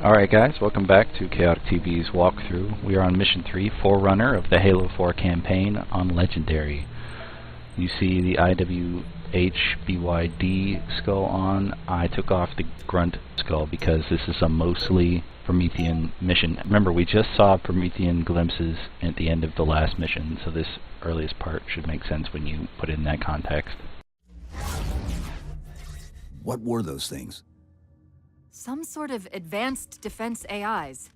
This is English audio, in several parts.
Alright guys, welcome back to kaoticTV's walkthrough. We are on Mission 3, Forerunner of the Halo 4 campaign on Legendary. You see the IWHBYD skull on. I took off the grunt skull because this is a mostly Promethean mission. Remember, we just saw Promethean glimpses at the end of the last mission, so this earliest part should make sense when you put it in that context. What were those things? Some sort of advanced defense AIs.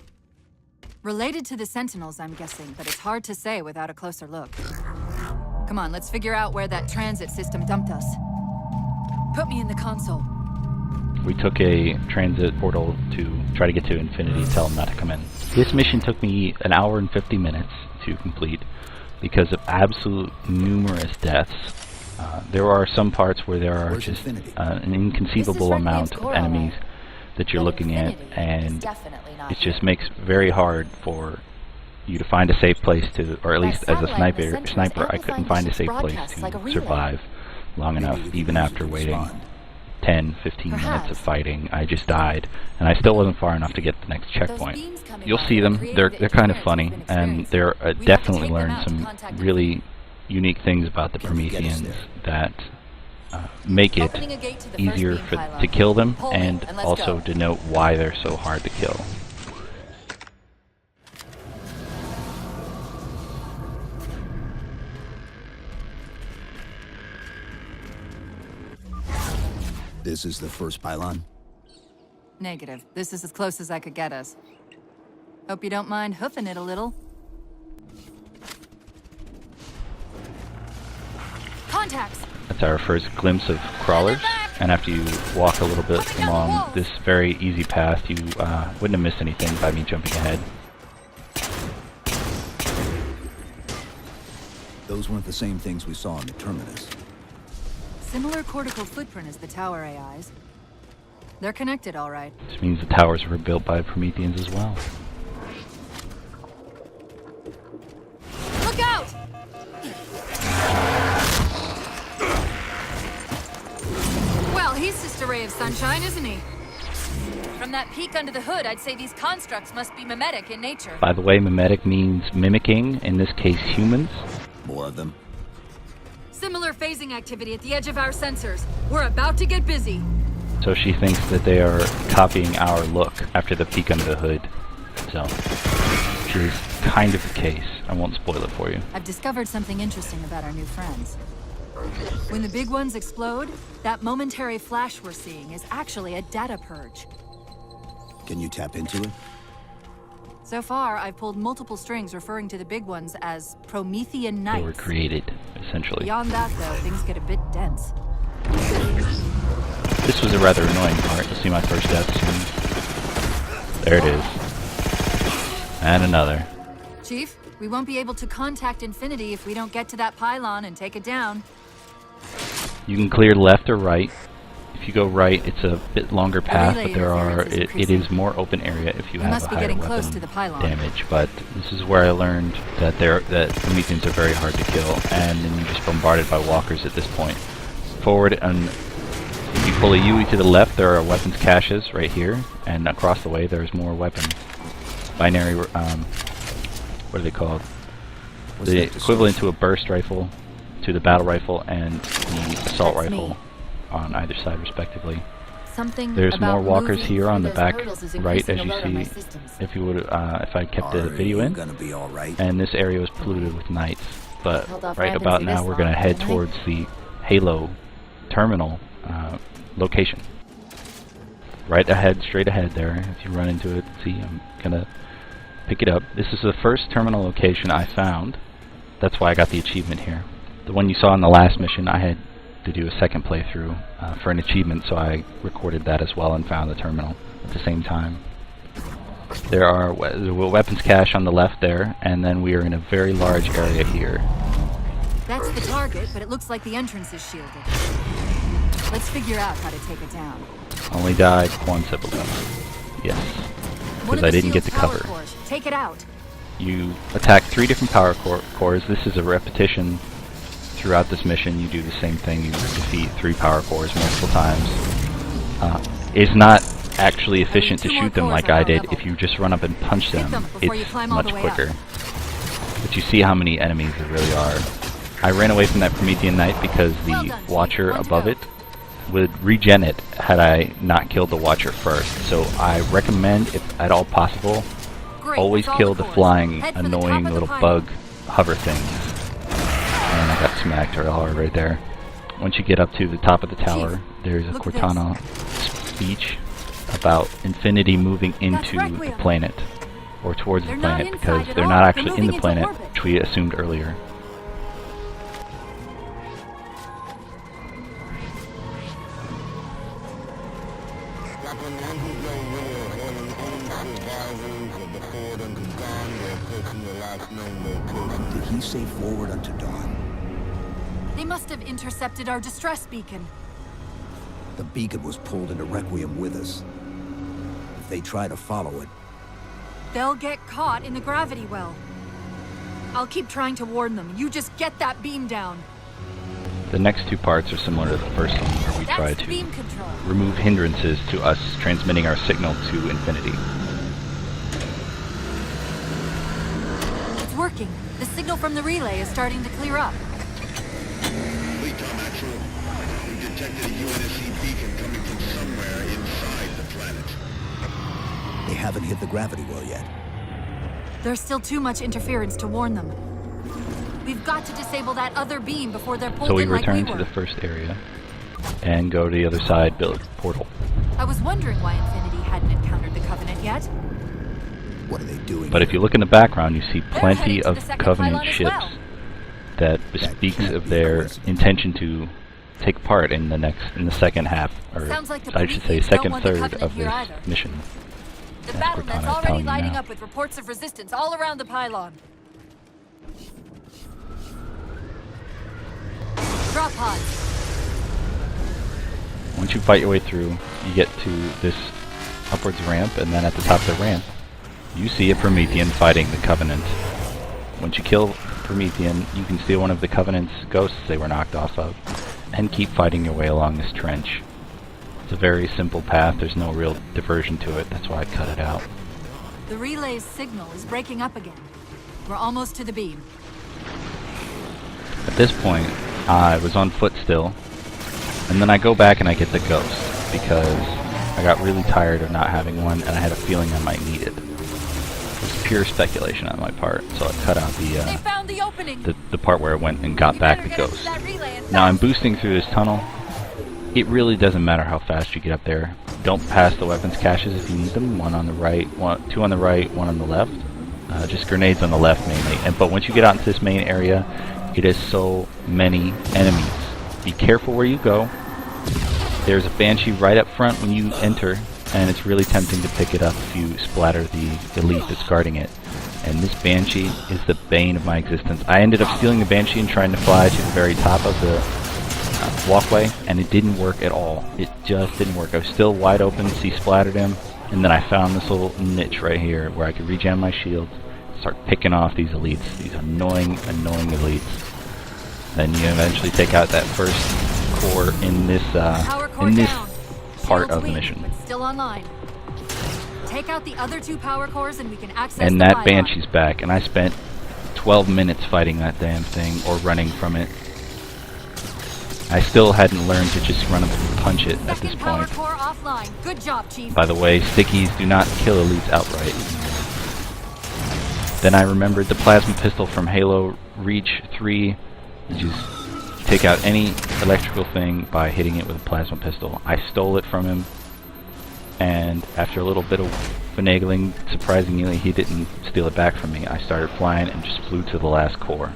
Related to the Sentinels, I'm guessing, but it's hard to say without a closer look. Come on, let's figure out where that transit system dumped us. Put me in the console. We took a transit portal to try to get to Infinity, tell them not to come in. This mission took me an hour and 50 minutes to complete because of absolute numerous deaths. There are some parts where there are just an inconceivable amount of enemies that you're looking at, and it just makes very hard for you to find a safe place to, or at least as a sniper, I couldn't find a safe place to survive long enough, even after waiting 10-15 minutes of fighting. I just died, and I still wasn't far enough to get to the next checkpoint. You'll see them, they're kind of funny, and they're definitely learned some really unique things about the Prometheans that make it easier to kill them, and also denote why they're so hard to kill. This is the first pylon? Negative. This is as close as I could get us. Hope you don't mind hoofing it a little. Contacts! That's our first glimpse of crawlers, and after you walk a little bit along this very easy path, you wouldn't have missed anything by me jumping ahead. Those weren't the same things we saw in the Terminus. Similar cortical footprint as the tower AIs. They're connected, all right. This means the towers were built by Prometheans as well. Look out! Well, he's just a ray of sunshine, isn't he? From that peek under the hood, I'd say these constructs must be mimetic in nature. By the way, mimetic means mimicking, in this case humans. More of them? Similar phasing activity at the edge of our sensors. We're about to get busy. So she thinks that they are copying our look after the peek under the hood. So, which is kind of the case. I won't spoil it for you. I've discovered something interesting about our new friends. When the big ones explode, that momentary flash we're seeing is actually a data purge. Can you tap into it? So far, I've pulled multiple strings referring to the big ones as Promethean Knights. They were created, essentially. Beyond that, though, things get a bit dense. This was a rather annoying part. You'll see my first death soon. There it is. And another. Chief, we won't be able to contact Infinity if we don't get to that pylon and take it down. You can clear left or right. If you go right, it's a bit longer path, but it is more open area if you have a higher weapon damage. But this is where I learned that Prometheans are very hard to kill, and then you're just bombarded by walkers at this point. Forward, and if you pull a UE to the left, there are weapons caches right here, and across the way there's more weapons. Binary, what are they called? The equivalent to a burst rifle, to the battle rifle, and the assault rifle on either side respectively. There's more walkers here on the back right, as you see, if you would if I kept the video in. And this area was polluted with knights, but right about now we're going to head towards the Halo terminal location. Right ahead, straight ahead there. If you run into it, see, I'm going to pick it up. This is the first terminal location I found. That's why I got the achievement here. The one you saw in the last mission, I had to do a second playthrough for an achievement, so I recorded that as well and found the terminal at the same time. There are weapons cache on the left there, and then we are in a very large area here. That's the target, but it looks like the entrance is shielded. Let's figure out how to take it down. Only died once, I believe. Yes, because I didn't get the cover. Take it out. You attack 3 different power cores. This is a repetition throughout this mission. You do the same thing. You defeat 3 power cores multiple times. It's not actually efficient to two more shoot them cores like on I our did, level. if you just run up and punch Hit them, them before you it's climb all much the way up. quicker. But you see how many enemies there really are. I ran away from that Promethean Knight because the Well done, Chief. Watcher On to above go. it would regen it had I not killed the Watcher first. So I recommend, if at all possible, Great, always that's all kill the cores. flying, Head for the annoying top of the little pylon. bug hover things. And I got smacked real hard right there. Once you get up to the top of the tower, Chief, there's a look at Cortana speech about infinity moving into the Requiem. planet, or towards They're the not planet, inside because at they're all. not They're actually in moving the into planet, orbit. which we assumed earlier. Did he say forward unto dawn? They must have intercepted our distress beacon. The beacon was pulled into Requiem with us. If they try to follow it, They'll get caught in the gravity well. I'll keep trying to warn them. You just get that beam down. The next two parts are similar to the first one, where we try That's to beam control. remove hindrances to us transmitting our signal to infinity. It's working. The signal from the relay is starting to clear up. Tom Actual, we detected a UNSC beacon coming from somewhere inside the planet. they haven't hit the gravity well yet. There's still too much interference to warn them. We've got to disable that other beam before they're pulled So we in like we return to were. the first area and go to the other side, build a portal. I was wondering why Infinity hadn't encountered the Covenant yet. What are they doing But if here? you look in the background, you see heading plenty to of the second Covenant pylon as ships well. that bespeaks can't of be their coincidence. intention to take part in the second half, or Sounds like the I should say Prometheans don't second want the third Covenant of here this either. mission. The That's battle Cortana net's is already telling you lighting now. up with reports of resistance all around the pylon. Drop pods. Once you fight your way through, you get to this upwards ramp, and then at the top of the ramp, you see a Promethean fighting the Covenant. Once you kill Promethean, you can steal one of the Covenant's ghosts they were knocked off of, and keep fighting your way along this trench. It's a very simple path, there's no real diversion to it, that's why I cut it out. The relay's signal is breaking up again. We're almost to the beam. At this point, I was on foot still, and then I go back and I get the ghost, because I got really tired of not having one, and I had a feeling I might need it. It was pure speculation on my part, so I cut out They found the opening. the part where I went and got You back better the get up to ghost. that relay and Now I'm fast. boosting through this tunnel. It really doesn't matter how fast you get up there. Don't pass the weapons caches if you need them. One on the right, two on the right, one on the left. Just grenades on the left mainly. But once you get out into this main area, it is so many enemies. Be careful where you go. There's a Banshee right up front when you enter, and it's really tempting to pick it up if you splatter the elite that's guarding it. And this Banshee is the bane of my existence. I ended up stealing the Banshee and trying to fly to the very top of the walkway, and it didn't work at all. It just didn't work. I was still wide open, he splattered him, and then I found this little niche right here where I could regen my shield, start picking off these elites, these annoying elites. Then you eventually take out that first core in this Power core in this down. part Shields of the weak, mission. but still online. Take out the other two power cores and we can access And the that pylon. Banshee's back, and I spent 12 minutes fighting that damn thing, or running from it. I still hadn't learned to just run up and punch it at this Second power point. core offline. Good job, Chief. By the way, stickies do not kill elites outright. Then I remembered the plasma pistol from Halo Reach 3, which is take out any electrical thing by hitting it with a plasma pistol. I stole it from him, and after a little bit of finagling, surprisingly he didn't steal it back from me. I started flying and just flew to the last core.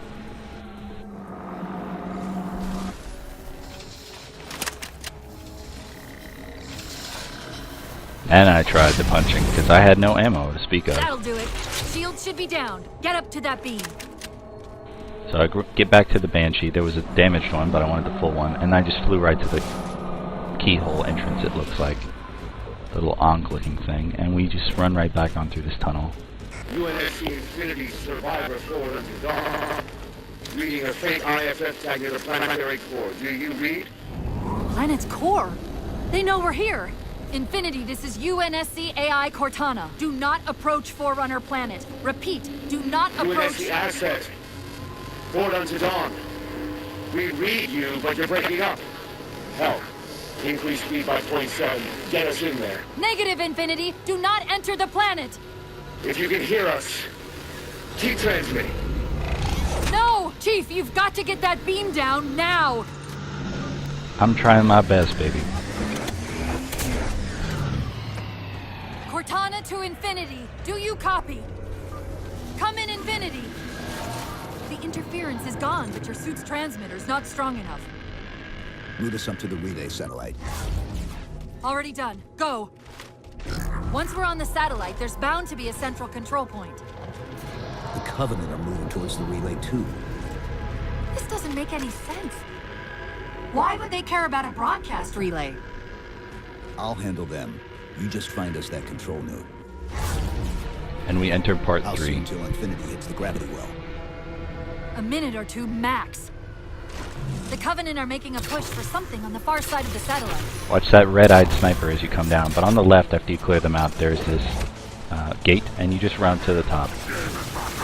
And I tried the punching, because I had no ammo to speak of. That'll do it. Shield should be down. Get up to that beam. So I get back to the Banshee. There was a damaged one, but I wanted the full one, and I just flew right to the keyhole entrance, it looks like. The little Ankh-looking thing, and we just run right back on through this tunnel. UNSC Infinity Survivor Forward unto dawn. Reading a faint IFF tag near the planetary core. Do you read? Planet's core. They know we're here. Infinity, this is UNSC AI Cortana. Do not approach Forerunner planet. Repeat, do not approach... UNSC asset. Forward unto dawn. We read you, but you're breaking up. Hell, increase speed by 0.7. Get us in there. Negative, Infinity. Do not enter the planet. If you can hear us, keep transmitting. No! Chief, you've got to get that beam down now! I'm trying my best, baby. Cortana to Infinity. Do you copy? Come in, Infinity. The interference is gone, but your suit's transmitter's not strong enough. Route us up to the relay satellite. Already done. Go. Once we're on the satellite, there's bound to be a central control point. The Covenant are moving towards the relay too. This doesn't make any sense. Why would they care about a broadcast relay? I'll handle them. You just find us that control node. And we enter part I'll see 3. until Infinity hits the gravity well. A minute or two max. The Covenant are making a push for something on the far side of the satellite. Watch that red-eyed sniper as you come down. But on the left, after you clear them out, there's this gate, and you just run to the top.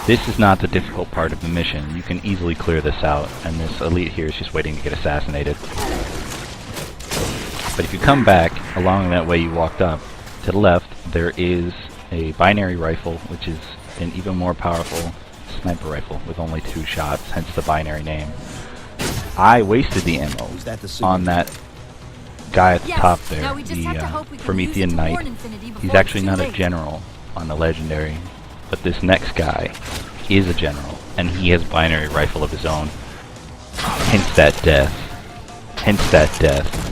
This is not the difficult part of the mission. You can easily clear this out, and this elite here is just waiting to get assassinated. But if you come back along that way you walked up, to the left, there is a binary rifle, which is an even more powerful sniper rifle with only 2 shots, hence the binary name. I wasted the ammo on that guy at the top there, the Promethean Knight. He's actually not a general on the legendary, but this next guy is a general, and he has binary rifle of his own. Hence that death. Hence that death.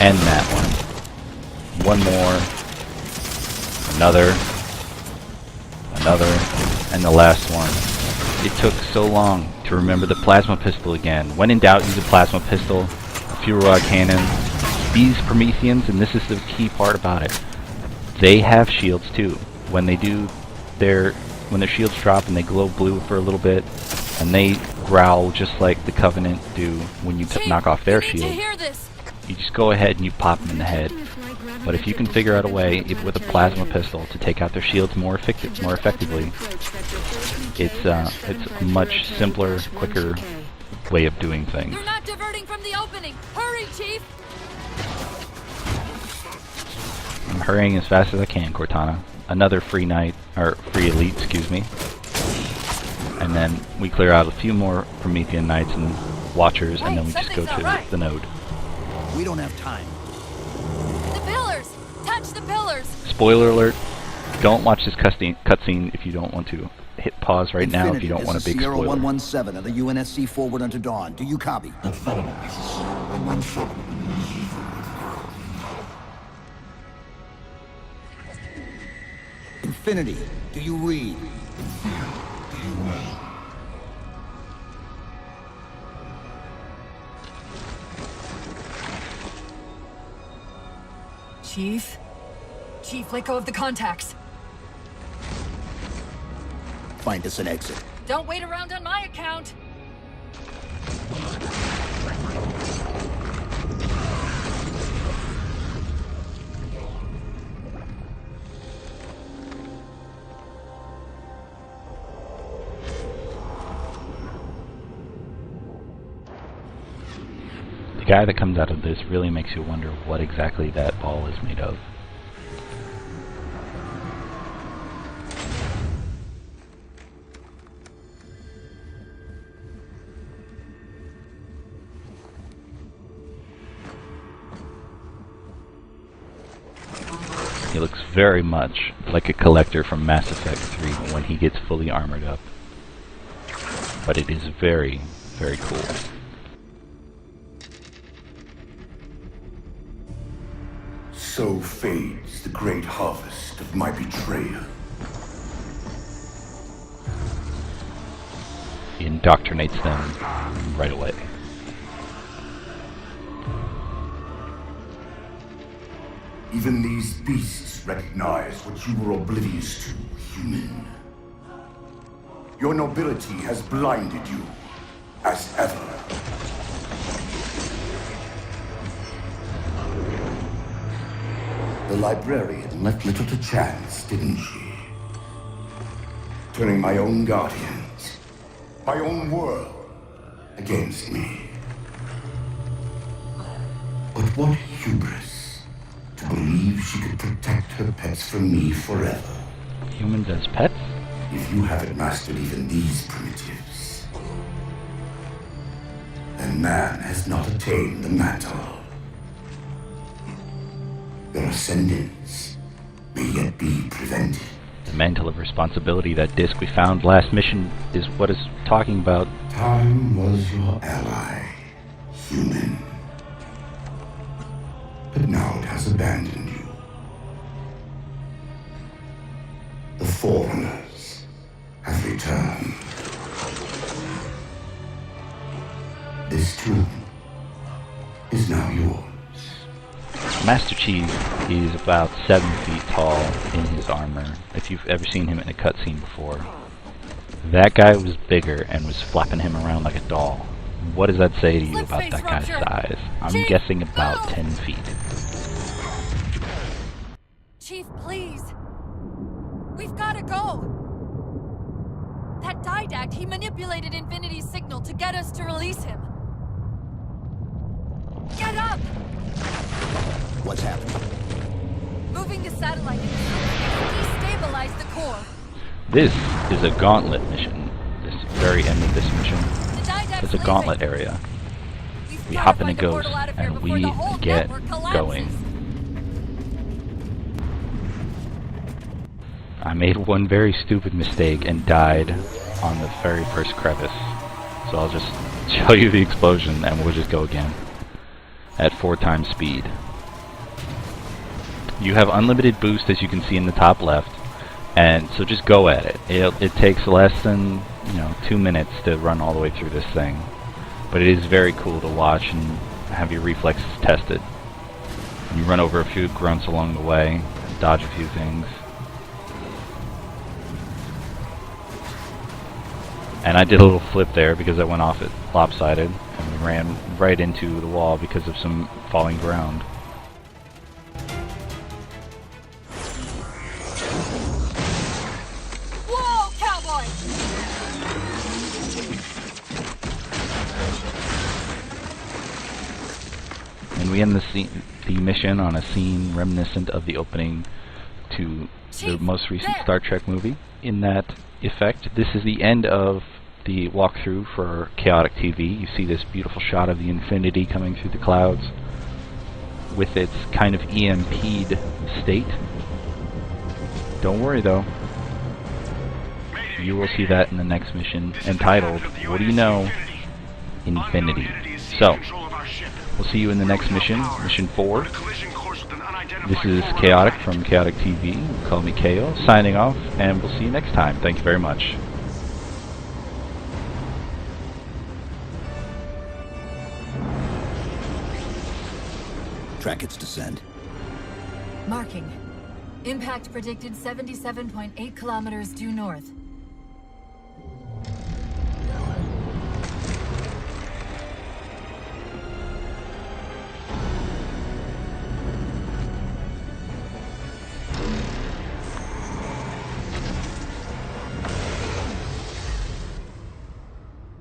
And that one. One more. Another. Another. And the last one. It took so long to remember the plasma pistol again. When in doubt, use a plasma pistol, a fuel rod cannon. These Prometheans, and this is the key part about it, they have shields too. When they do when their shields drop and they glow blue for a little bit, and they growl just like the Covenant do when you knock off their shield. You just go ahead and you pop them in the head. But if you can figure out a way, with a plasma pistol, to take out their shields more effectively, it's a much simpler, quicker way of doing things. They're not diverting from the opening. Hurry, Chief! I'm hurrying as fast as I can, Cortana. Another free elite, excuse me. And then we clear out a few more Promethean Knights and Watchers, and then we just go to the node. We don't have time. The pillars! Touch the pillars! Spoiler alert, don't watch this cutscene if you don't want to. Hit pause right now if you don't want a big Sierra spoiler. 117 of the UNSC forward unto dawn. Do you copy? Infinity, do you read? Chief? Chief, let go of the contacts. Find us an exit. Don't wait around on my account. The guy that comes out of this really makes you wonder what exactly that ball is made of. He looks very much like a collector from Mass Effect 3 when he gets fully armored up. But it is very, very cool. So fades the great harvest of my betrayal. He indoctrinates them right away. Even these beasts recognize what you were oblivious to, human. Your nobility has blinded you, as ever. librarian left little to chance, didn't she? Turning my own guardians, my own world, against me. But what hubris to believe she could protect her pets from me forever. Humans as pets? If you haven't mastered even these primitives, then man has not attained the mantle. Your ascendance may yet be prevented. The mantle of responsibility, that disc we found last mission, is what it's talking about. Time was your ally, human. But now it has abandoned you. The Forerunners have returned. This tomb is now yours. Master Chief is about 7 feet tall in his armor, if you've ever seen him in a cutscene before. That guy was bigger and was flapping him around like a doll. What does that say to you about that guy's size? I'm guessing about 10 feet. Chief, please. We've gotta go. That Didact, he manipulated Infinity's signal to get us to release him. Get up! What's happening? Moving the satellite destabilize the core. This is a gauntlet mission. This very end of this mission is a gauntlet area. We hop in a ghost and we get going. I made one very stupid mistake and died on the very first crevice. So I'll just show you the explosion and we'll just go again at 4 times speed. You have unlimited boost, as you can see in the top left, and so just go at it. It takes less than 2 minutes to run all the way through this thing, but it is very cool to watch and have your reflexes tested. You run over a few grunts along the way, dodge a few things, and I did a little flip there because I went off it lopsided and ran right into the wall because of some falling ground. And we end the mission on a scene reminiscent of the opening to the most recent Star Trek movie. In that effect, this is the end of the walkthrough for kaoticTV. You see this beautiful shot of the Infinity coming through the clouds with its kind of EMP'd state. Don't worry though. You will see that in the next mission, entitled, what do you know? Infinity. So, we'll see you in the next mission, Mission 4. This is Chaotic from kaoticTV. Call me KO, signing off, and we'll see you next time. Thank you very much. Track its descent. Marking. Impact predicted 77.8 kilometers due north.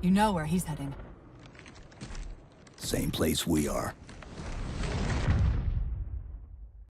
You know where he's heading. Same place we are.